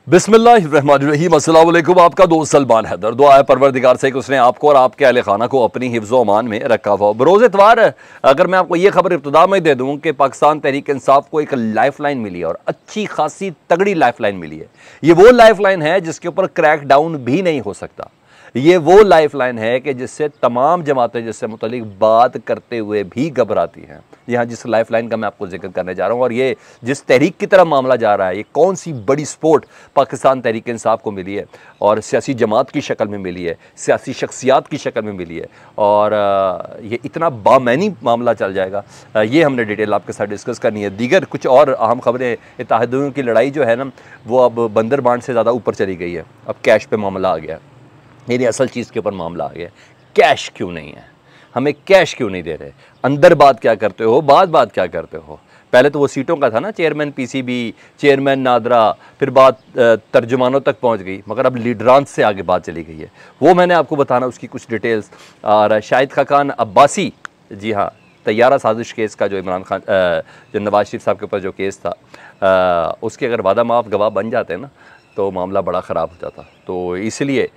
बिस्मिल्लाहिर्रहमानिर्रहीम। अस्सलाम वालेकुम। आपका दोस्त सलमान हैदर। दुआ है परवरदिगार से कि उसने आपको और आपके अहले खाना को अपनी हिफ्ज़ व अमान में रखा हुआ। बरोज़ इतवार अगर मैं आपको ये खबर इब्तिदा में दे दूँ कि पाकिस्तान तहरीक इंसाफ को एक लाइफ लाइन मिली है और अच्छी खासी तगड़ी लाइफ लाइन मिली है। ये वो लाइफ लाइन है जिसके ऊपर क्रैक डाउन भी नहीं हो सकता। ये वो लाइफ लाइन है कि जिससे तमाम जमातें जिससे मुतालिक बात करते हुए भी घबराती हैं। यहाँ जिस लाइफ लाइन का मैं आपको जिक्र करने जा रहा हूँ और ये जिस तहरीक की तरफ मामला जा रहा है, ये कौन सी बड़ी सपोर्ट पाकिस्तान तहरीक इंसाफ को मिली है और सियासी जमात की शक्ल में मिली है, सियासी शख्सियात की शक्ल में मिली है और ये इतना बामैनी मामला चल जाएगा, ये हमने डिटेल आपके साथ डिस्कस करनी है। दीगर कुछ और अहम खबरें, इत्तेहादियों की लड़ाई जो है ना वो अब बंदरबांट से ज़्यादा ऊपर चली गई है। अब कैश पे मामला आ गया, यानी असल चीज़ के ऊपर मामला आ गया। कैश क्यों नहीं है, हमें कैश क्यों नहीं दे रहे, अंदर बात क्या करते हो, बात क्या करते हो। पहले तो वो सीटों का था ना, चेयरमैन पीसीबी, चेयरमैन नादरा, फिर बात तर्जुमानों तक पहुंच गई, मगर अब लीडरान से आगे बात चली गई है। वो मैंने आपको बताना उसकी कुछ डिटेल्स। और शाहिद खाकान अब्बासी, जी हाँ, तैयारा साजिश केस का जो इमरान खान जो नवाज शरीफ साहब के ऊपर जो केस था, उसके अगर वादा माफ़ गवाह बन जाते हैं ना तो मामला बड़ा ख़राब हो जाता। तो इसलिए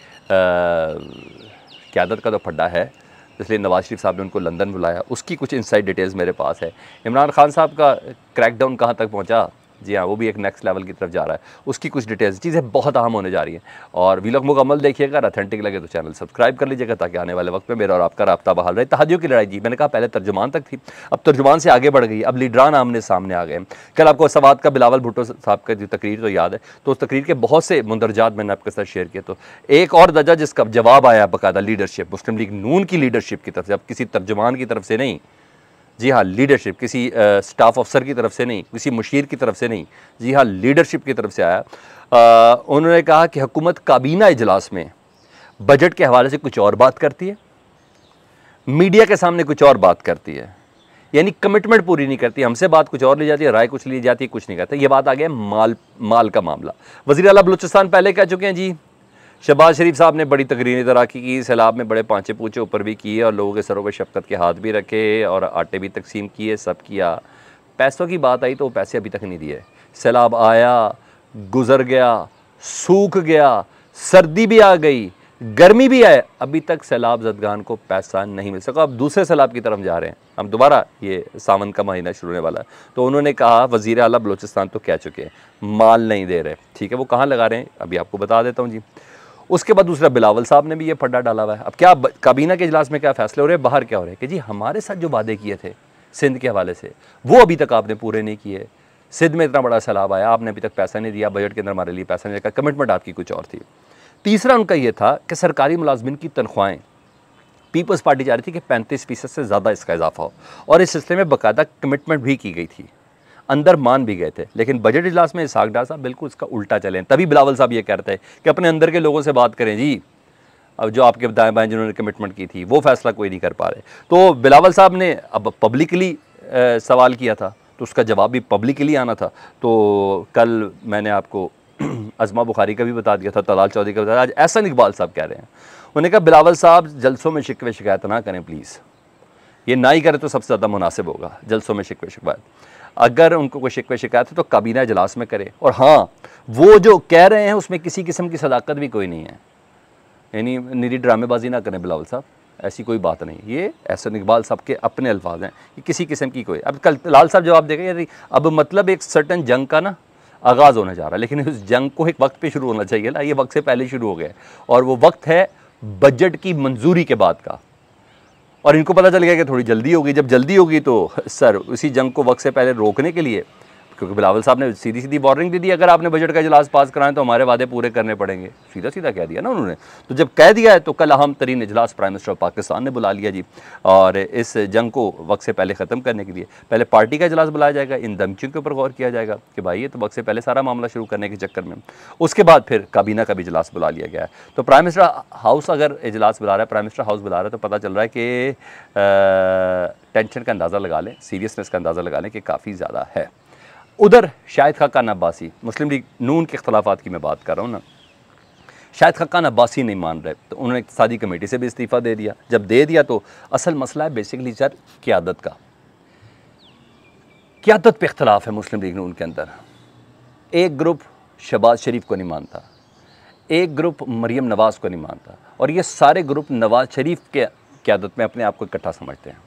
क़यादत का तो फड्डा है, इसलिए नवाज शरीफ साहब ने उनको लंदन बुलाया। उसकी कुछ इनसाइड डिटेल्स मेरे पास है। इमरान खान साहब का क्रैकडाउन कहाँ तक पहुँचा, जी हाँ, वो भी एक नेक्स्ट लेवल की तरफ जा रहा है। उसकी कुछ डिटेल्स, चीज़ें बहुत अहम होने जा रही हैं और वीलॉग मुकम्मल देखिएगा। ऑथेंटिक लगे तो चैनल सब्सक्राइब कर लीजिएगा ताकि आने वाले वक्त में मेरा और आपका राब्ता बहाल रहे। तहादियों की लड़ाई, जी मैंने कहा पहले तर्जुमान तक थी, अब तर्जुमान से आगे बढ़ गई, अब लीडरान आमने सामने आ गए। कल आपको सवात का बिलावल भुट्टो साहब का जो तकरीर तो याद है, तो उस तकरीर के बहुत से मुंदरजात मैंने आपके साथ शेयर किए। तो एक और दर्जा जिसका जवाब आया बाकायदा लीडरशिप, मुस्लिम लीग नून की लीडरशिप की तरफ से, अब किसी तर्जुमान की तरफ से नहीं, जी हाँ लीडरशिप, किसी स्टाफ अफसर की तरफ से नहीं, किसी मुशीर की तरफ से नहीं, जी हाँ लीडरशिप की तरफ से आया। उन्होंने कहा कि हुकूमत काबीना इजलास में बजट के हवाले से कुछ और बात करती है, मीडिया के सामने कुछ और बात करती है, यानी कमिटमेंट पूरी नहीं करती। हमसे बात कुछ और ली जाती है, राय कुछ ली जाती है, कुछ नहीं करता। ये बात आ गया माल का मामला। वज़ीर आला बलूचिस्तान पहले कह चुके हैं जी। शहबाज शरीफ साहब ने बड़ी तकरीरी तैराकी की, सैलाब में बड़े पाँचे पूछे ऊपर भी किए और लोगों के सरों पर शफकत के हाथ भी रखे और आटे भी तकसीम किए, सब किया। पैसों की बात आई तो वो पैसे अभी तक नहीं दिए। सैलाब आया, गुजर गया, सूख गया, सर्दी भी आ गई, गर्मी भी आए, अभी तक सैलाब ज़दगान को पैसा नहीं मिल सका। अब दूसरे सैलाब की तरफ जा रहे हैं, अब दोबारा ये सावन का महीना शुरू होने वाला है। तो उन्होंने कहा, वज़ीर आला बलूचिस्तान तो कह चुके हैं माल नहीं दे रहे, ठीक है, वो कहाँ लगा रहे हैं अभी आपको बता देता हूँ जी। उसके बाद दूसरा बिलावल साहब ने भी ये फड्डा डाला हुआ है। अब क्या काबीना के इजलास में क्या फैसले हो रहे हैं, बाहर क्या हो रहे हैं कि जी हमारे साथ जो वादे किए थे सिंध के हवाले से वो अभी तक आपने पूरे नहीं किए। सिंध में इतना बड़ा सैलाब आया, आपने अभी तक पैसा नहीं दिया, बजट के अंदर हमारे लिए पैसा नहीं रखा, कमिटमेंट आपकी कुछ और थी। तीसरा उनका ये था कि सरकारी मुलाजमिन की तनख्वाहें, पीपल्स पार्टी चाह रही थी कि 35% से ज़्यादा इसका इजाफा हो और इस सिलसिले में बाकायदा कमिटमेंट भी की गई थी, अंदर मान भी गए थे। लेकिन बजट इजलास में इसहाक डार साहब बिल्कुल इसका उल्टा चले। तभी बिलावल साहब ये कहते हैं कि अपने अंदर के लोगों से बात करें जी, अब जो आपके दाएं बाएं जिन्होंने कमिटमेंट की थी वो फैसला कोई नहीं कर पा रहे। तो बिलावल साहब ने अब पब्लिकली सवाल किया था तो उसका जवाब भी पब्लिकली आना था। तो कल मैंने आपको अज़मा बुखारी का भी बता दिया था, तलाल चौधरी का बताया, आज एहसन इकबाल साहब कह रहे हैं। उन्होंने कहा बिलावल साहब जलसों में शिकवे शिकायत ना करें प्लीज़, ये ना ही करें तो सबसे ज़्यादा मुनासिब होगा। जलसों में शिकवे शिकायत, अगर उनको कोई शिकवे शिकायत है तो काबीना इजलास में करे। और हाँ, वो जो कह रहे हैं उसमें किसी किस्म की सदाकत भी कोई नहीं है, यानी निरी ड्रामेबाजी ना करें बिलावल साहब, ऐसी कोई बात नहीं। ये एहसन इकबाल साहब के अपने अल्फाज हैं कि किसी किस्म की कोई, अब कल लाल साहब जवाब देगा यानी अब मतलब एक सर्टन जंग का ना आगाज़ होने जा रहा है, लेकिन उस जंग को एक वक्त पे शुरू होना चाहिए ना, ये वक्त से पहले शुरू हो गया और वो वक्त है बजट की मंजूरी के बाद का। और इनको पता चल गया कि थोड़ी जल्दी होगी, जब जल्दी होगी तो सर उसी जंग को वक्त से पहले रोकने के लिए, क्योंकि बिलावल साहब ने सीधी सीधी वार्निंग दे दी, अगर आपने बजट का इजलास पास कराएं तो हमारे वादे पूरे करने पड़ेंगे, सीधा सीधा कह दिया ना उन्होंने। तो जब कह दिया है तो कल अहम तरीन इजलास प्राइम मिनिस्टर पाकिस्तान ने बुला लिया जी, और इस जंग को वक्त से पहले ख़त्म करने के लिए पहले पार्टी का इजलास बुलाया जाएगा, इन धमकियों के ऊपर गौर किया जाएगा कि भाई ये तो वक्त से पहले सारा मामला शुरू करने के चक्कर में। उसके बाद फिर काबीना का भी इजलास बुला लिया गया है। तो प्राइम मिनिस्टर हाउस अगर इजलास बुला रहा है, प्राइम मिनिस्टर हाउस बुला रहा है, तो पता चल रहा है कि टेंशन का अंदाज़ा लगा लें, सीरियसनेस का अंदाज़ा लगा लें कि काफ़ी ज़्यादा है। उधर शाहिद खाकान अब्बासी, मुस्लिम लीग नून के इख्तलाफात की मैं बात कर रहा हूँ ना, शाहिद खाकान अब्बासी नहीं मान रहे तो उन्होंने इक़्तिसादी कमेटी से भी इस्तीफ़ा दे दिया। जब दे दिया तो असल मसला है बेसिकली सर क़यादत का, क़यादत पे इख्तलाफ है मुस्लिम लीग नून के अंदर। एक ग्रुप शहबाज शरीफ को नहीं मानता, एक ग्रुप मरीम नवाज़ को नहीं मानता, और ये सारे ग्रुप नवाज़ शरीफ के क़यादत में अपने आप को इकट्ठा समझते हैं।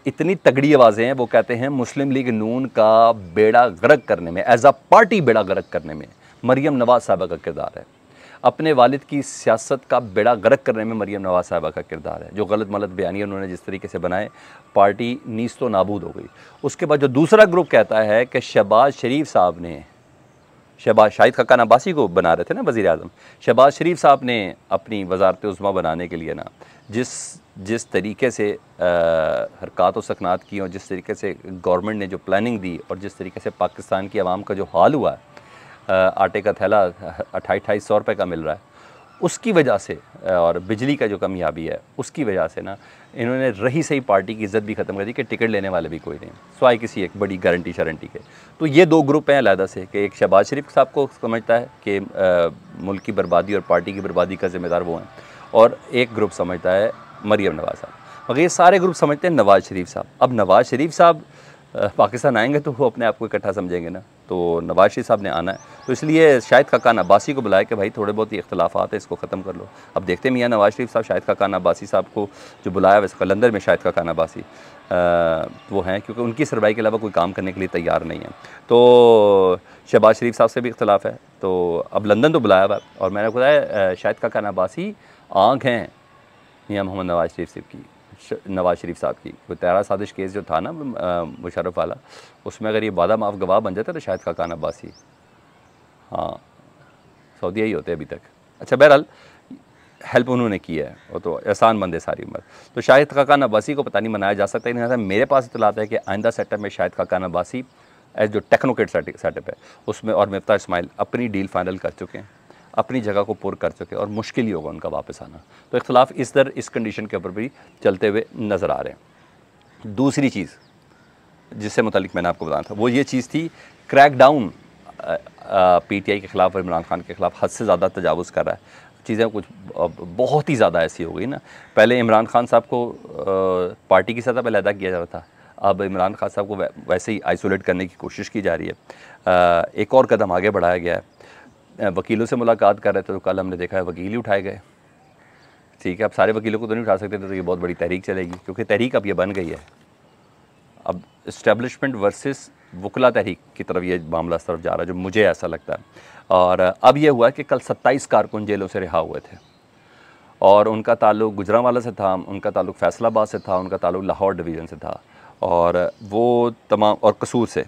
इतनी तगड़ी आवाज़ें हैं, वो कहते हैं मुस्लिम लीग नून का बेड़ा गर्क करने में, एज अ पार्टी बेड़ा गर्क करने में मरीम नवाज़ साहबा का किरदार है। अपने वालिद की सियासत का बेड़ा गर्क करने में मरीम नवाज़ साहबा का किरदार है। जो गलत मलत बयानियाँ उन्होंने जिस तरीके से बनाए, पार्टी नीस्तो नाबूद हो गई। उसके बाद जो दूसरा ग्रुप कहता है कि शहबाज शरीफ साहब ने, शाहिद खक्कान अब्बासी को बना रहे थे ना वज़ीर आज़म, शहबाज शरीफ साहब ने अपनी वज़ारत उज़्मा बनाने के लिए ना जिस तरीके से हरकत व सकनात की और जिस तरीके से गवर्नमेंट ने जो प्लानिंग दी और जिस तरीके से पाकिस्तान की आवाम का जो हाल हुआ है, आटे का थैला 2800 रुपये का मिल रहा है, उसकी वजह से, और बिजली का जो कमियाबी है उसकी वजह से ना इन्होंने रही सही पार्टी की इज़्ज़त भी ख़त्म कर दी कि टिकट लेने वाले भी कोई नहीं, स्वाय किसी एक बड़ी गारंटी शारंटी के। तो ये दो ग्रुप हैं अलहदा से, कि एक शहबाज शरीफ साहब को समझता है कि मुल्क की बर्बादी और पार्टी की बर्बादी का ज़िम्मेदार वो हैं, और एक ग्रुप समझता है मरीम नवाज़ साहब। मगर ये सारे ग्रुप समझते हैं नवाज़ शरीफ साहब। अब नवाज़ शरीफ साहब पाकिस्तान आएंगे तो वो अपने आप को इकट्ठा समझेंगे ना, तो नवाज़ शरीफ साहब ने आना है, तो इसलिए शाहिद खक्कान अब्बासी को बुलाया कि भाई थोड़े बहुत ही इख्तलाफात है, इसको ख़त्म कर लो। अब देखते हैं मियाँ नवाज़ शरीफ साहब शाहिद खक्कान अब्बासी साहब को जो बुलाया, वैसे कलंदर में शाहिद खक्कान अब्बासी वो हैं, क्योंकि उनकी सरबराही के अलावा कोई काम करने के लिए तैयार नहीं है। तो शहबाज शरीफ साहब से भी इख्तलाफ है, तो अब लंदन तो बुलाया हुआ, और मैंने बताया शाहिद खक्कान अब्बासी आँख हैं मियाँ मोहम्मद नवाज़ शरीफ साहब की। कोई तेरा साजिश केस जो था ना मुशर्रफ वाला, उसमें अगर ये वादा माफ़ गवाह बन जाता तो शाहिद खक्कान अब्बासी, हाँ सऊदीया ही होते अभी तक। अच्छा बहरहाल हेल्प उन्होंने की है, वो तो एहसान बंद है सारी उम्र। तो शाहिद खक्कान अब्बासी को पता नहीं मनाया जा सकता, नहीं। मेरे पास इत्तलात है कि आइंदा सेटअप में शाहिद खक्कान अब्बासी एज जो टेक्नोक्रेट सेटअप है उसमें, और मिफ्ताह इस्माइल अपनी डील फाइनल कर चुके हैं, अपनी जगह को पुर कर चुके, और मुश्किल ही होगा उनका वापस आना। तो इख्तलाफ इस कंडीशन के ऊपर भी चलते हुए नज़र आ रहे हैं। दूसरी चीज़ जिससे मुतालिक मैंने आपको बताया था वो ये चीज़ थी, क्रैक डाउन PTI के ख़िलाफ़ और इमरान खान के ख़िलाफ़ हद से ज़्यादा तजावुज़ कर रहा है। चीज़ें कुछ बहुत ही ज़्यादा ऐसी हो गई ना। पहले इमरान खान साहब को पार्टी की सतह पर अलहदा किया जाता था, अब इमरान खान साहब को वैसे ही आइसोलेट करने की कोशिश की जा रही है। एक और कदम आगे बढ़ाया गया है, वकीलों से मुलाकात कर रहे थे तो कल हमने देखा है वकील ही उठाए गए। ठीक है, अब सारे वकीलों को तो नहीं उठा सकते थे, तो ये बहुत बड़ी तहरीक चलेगी, क्योंकि तहरीक अब ये बन गई है। अब इस्टेब्लिशमेंट वर्सेस वकला तहरीक की तरफ ये मामला इस तरफ जा रहा है, जो मुझे ऐसा लगता है। और अब ये हुआ कि कल 27 कारकुन जेलों से रिहा हुए थे, और उनका ताल्लुक गुजरांवाला से था, उनका ताल्लुक फैसलाबाद से था, उनका ताल्लुक लाहौर डिवीज़न से था, और वो तमाम, और कसूर से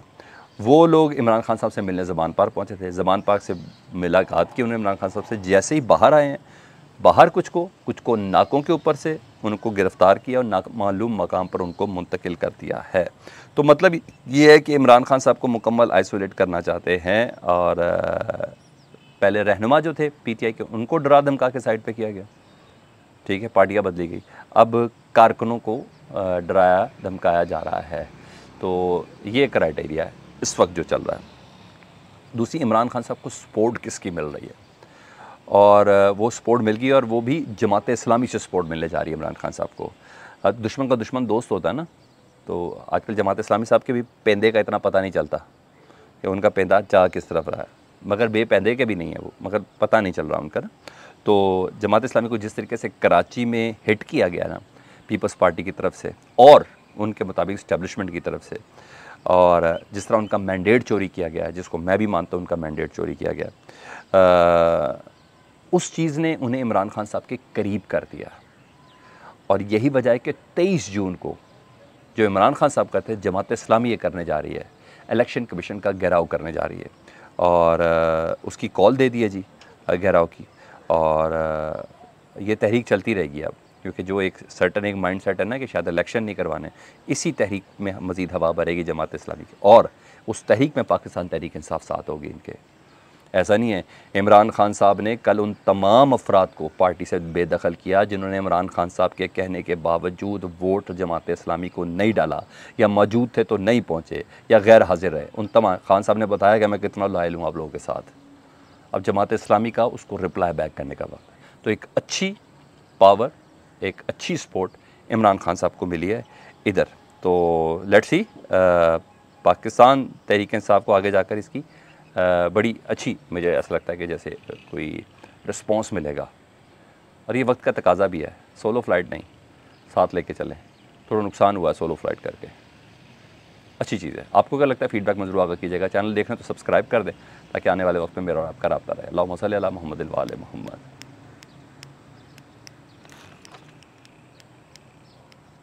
वो लोग इमरान खान साहब से मिलने ज़बान पार्क पहुँचे थे। ज़बान पार्क से मुलाकात की उन्होंने इमरान खान साहब से। जैसे ही बाहर आए हैं, बाहर कुछ को नाकों के ऊपर से उनको गिरफ़्तार किया और नामालूम मकाम पर उनको मुंतकिल कर दिया है। तो मतलब ये है कि इमरान खान साहब को मुकम्मल आइसोलेट करना चाहते हैं, और पहले रहनुमा जो थे PTI के, उनको डरा धमका के साइड पे किया गया। ठीक है, पार्टियाँ बदली गई, अब कारकुनों को डराया धमकाया जा रहा है। तो ये क्राइटेरिया है इस वक्त जो चल रहा है। दूसरी, इमरान खान साहब को सपोर्ट किसकी मिल रही है, और वो सपोर्ट मिल गई, और वो भी जमात इस्लामी से सपोर्ट मिलने जा रही है इमरान खान साहब को। दुश्मन का दुश्मन दोस्त होता है ना, तो आजकल जमात इस्लामी साहब के भी पेंदे का इतना पता नहीं चलता कि उनका पेंदा जा किस तरफ रहा है, मगर बेपेंदे के भी नहीं है वो, मगर पता नहीं चल रहा उनका ना। तो जमात इस्लामी को जिस तरीके से कराची में हिट किया गया ना पीपल्स पार्टी की तरफ से, और उनके मुताबिक इस्टेब्लिशमेंट की तरफ से, और जिस तरह उनका मैंडेट चोरी किया गया है, जिसको मैं भी मानता हूँ उनका मैंडेट चोरी किया गया, उस चीज़ ने उन्हें इमरान खान साहब के करीब कर दिया। और यही वजह है कि 23 जून को जो इमरान खान साहब कहते हैं जमात इस्लामी ये करने जा रही है, इलेक्शन कमीशन का घेराव करने जा रही है, और उसकी कॉल दे दी है जी घेराव की, और ये तहरीक चलती रहेगी अब, क्योंकि जो एक सर्टन एक माइंड सेट है ना कि शायद इलेक्शन नहीं करवाने, इसी तहरीक में मज़ीद हवा भरेगी जमात इस्लामी की, और उस तहरीक में पाकिस्तान तहरीक इंसाफ साथ होगी इनके। ऐसा नहीं है, इमरान खान साहब ने कल उन तमाम अफराद को पार्टी से बेदखल किया जिन्होंने इमरान खान साहब के कहने के बावजूद वोट जमात इस्लामी को नहीं डाला, या मौजूद थे तो नहीं पहुँचे, या गैर हाजिर रहे। उन तमाम, खान साहब ने बताया कि मैं कितना लॉयल हूँ आप लोगों के साथ। अब जमात इस्लामी का उसको रिप्लाई बैक करने का वक्त है। तो एक अच्छी पावर, एक अच्छी सपोर्ट इमरान खान साहब को मिली है इधर। तो लेट्स सी पाकिस्तान तहरीक इंसाफ को आगे जाकर इसकी बड़ी अच्छी मुझे ऐसा लगता है कि जैसे कोई रिस्पॉन्स मिलेगा, और ये वक्त का तकाजा भी है। सोलो फ़्लाइट नहीं, साथ लेके चलें। थोड़ा नुकसान हुआ है सोलो फ़्लाइट करके, अच्छी चीज़ है। आपको क्या लगता है, फीडबैक में ज़रूर आगे कीजिएगा। चैनल देख रहे हैं तो सब्सक्राइब कर दें ताकि आने वाले वक्त में मेरा और आपका राब्ता रहे। अल्लाहुम्मा सल्ली अला मुहम्मदिन व आले मुहम्मद।